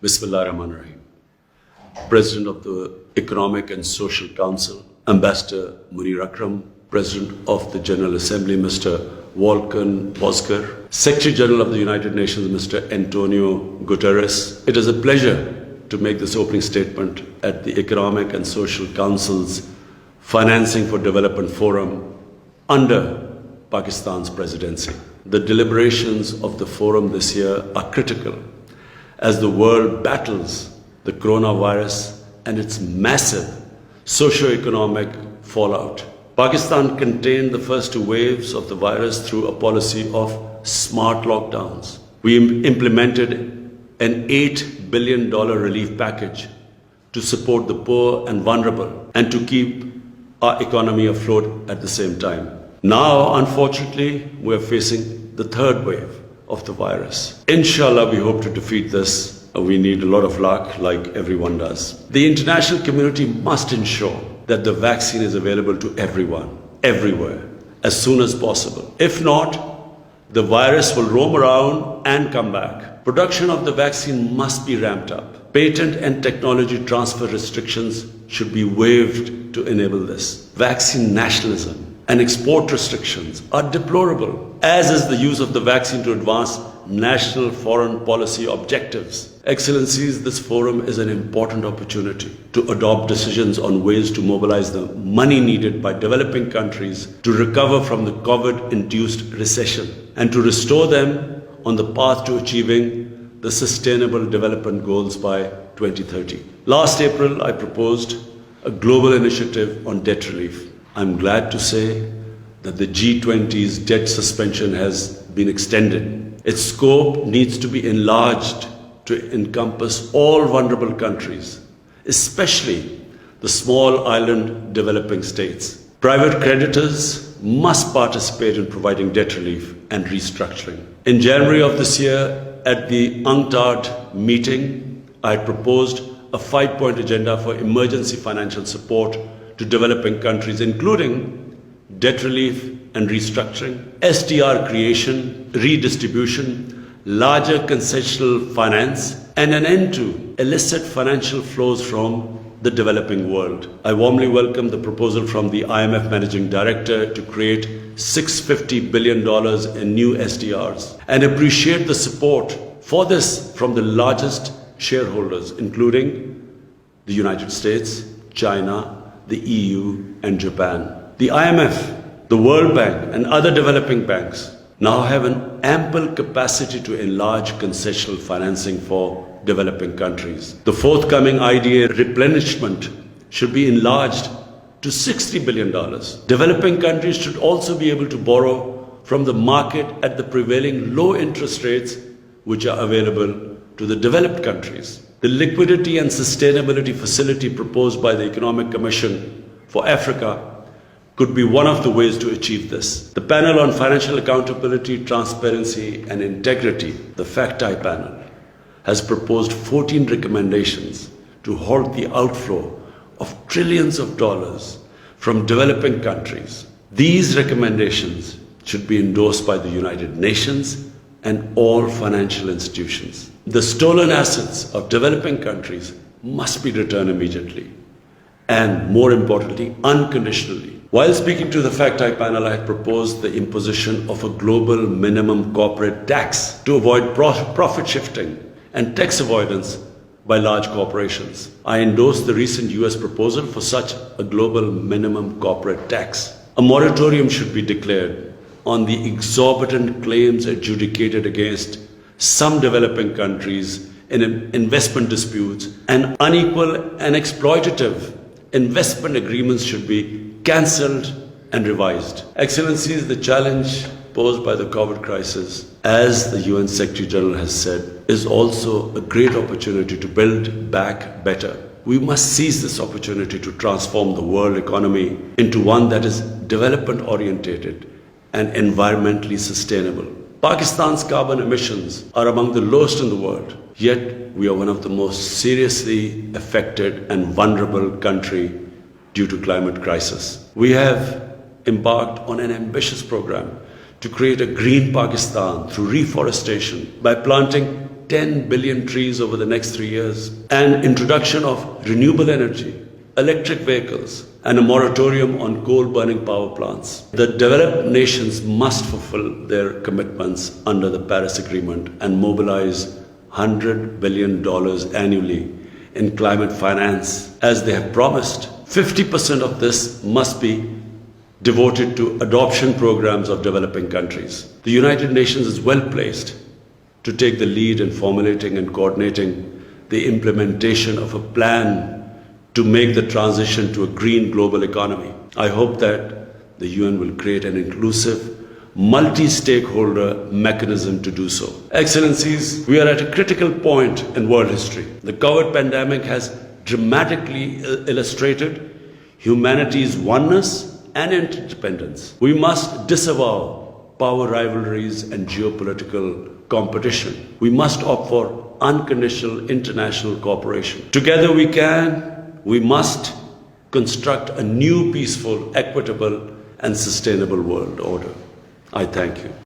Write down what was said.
Bismillah ar-Rahman ar-Rahim. President of the Economic and Social Council, Ambassador Munir Akram, President of the General Assembly, Mr. Volkan Bozkır, Secretary General of the United Nations, Mr. Antonio Guterres. It is a pleasure to make this opening statement at the Economic and Social Council's Financing for Development Forum under Pakistan's presidency. The deliberations of the forum this year are critical as the world battles the coronavirus and its massive socio-economic fallout. Pakistan contained the first two waves of the virus through a policy of smart lockdowns. We implemented an $8 billion relief package to support the poor and vulnerable and to keep our economy afloat at the same time. Now, unfortunately, we are facing the third wave of the virus. Inshallah, we hope to defeat this. We need a lot of luck, like everyone does. The international community must ensure that the vaccine is available to everyone, everywhere, as soon as possible. If not, the virus will roam around and come back. Production of the vaccine must be ramped up. Patent and technology transfer restrictions should be waived to enable this. Vaccine nationalism and export restrictions are deplorable, as is the use of the vaccine to advance national foreign policy objectives. Excellencies, this forum is an important opportunity to adopt decisions on ways to mobilize the money needed by developing countries to recover from the COVID-induced recession and to restore them on the path to achieving the Sustainable Development Goals by 2030. Last April, I proposed a global initiative on debt relief. I'm glad to say that the G20's debt suspension has been extended. Its scope needs to be enlarged to encompass all vulnerable countries, especially the small island developing states. Private creditors must participate in providing debt relief and restructuring. In January of this year, at the UNCTAD meeting, I proposed a 5-point agenda for emergency financial support to developing countries, including debt relief and restructuring, SDR creation, redistribution, larger concessional finance, and an end to illicit financial flows from the developing world. I warmly welcome the proposal from the IMF Managing Director to create $650 billion in new SDRs and appreciate the support for this from the largest shareholders, including the United States, China, the EU and Japan. The IMF, the World Bank and other developing banks now have an ample capacity to enlarge concessional financing for developing countries. The forthcoming IDA replenishment should be enlarged to $60 billion. Developing countries should also be able to borrow from the market at the prevailing low interest rates which are available to the developed countries. The Liquidity and Sustainability Facility proposed by the Economic Commission for Africa could be one of the ways to achieve this. The Panel on Financial Accountability, Transparency and Integrity, the FACTI panel, has proposed 14 recommendations to halt the outflow of trillions of dollars from developing countries. These recommendations should be endorsed by the United Nations and all financial institutions. The stolen assets of developing countries must be returned immediately and, more importantly, unconditionally. While speaking to the FACTI panel, I had proposed the imposition of a global minimum corporate tax to avoid profit shifting and tax avoidance by large corporations. I endorsed the recent US proposal for such a global minimum corporate tax. A moratorium should be declared on the exorbitant claims adjudicated against some developing countries in investment disputes, and unequal and exploitative investment agreements should be cancelled and revised. Excellencies, the challenge posed by the COVID crisis, as the UN Secretary General has said, is also a great opportunity to build back better. We must seize this opportunity to transform the world economy into one that is development oriented and environmentally sustainable. Pakistan's carbon emissions are among the lowest in the world, yet we are one of the most seriously affected and vulnerable country due to climate crisis. We have embarked on an ambitious program to create a green Pakistan through reforestation by planting 10 billion trees over the next 3 years, and introduction of renewable energy, electric vehicles, and a moratorium on coal-burning power plants. The developed nations must fulfill their commitments under the Paris Agreement and mobilize $100 billion annually in climate finance, as they have promised. 50% of this must be devoted to adoption programs of developing countries. The United Nations is well placed to take the lead in formulating and coordinating the implementation of a plan to make the transition to a green global economy. I hope that the UN will create an inclusive, multi-stakeholder mechanism to do so. Excellencies, we are at a critical point in world history. The COVID pandemic has dramatically illustrated humanity's oneness and interdependence. We must disavow power rivalries and geopolitical competition. We must opt for unconditional international cooperation. Together we must construct a new peaceful, equitable, and sustainable world order. I thank you.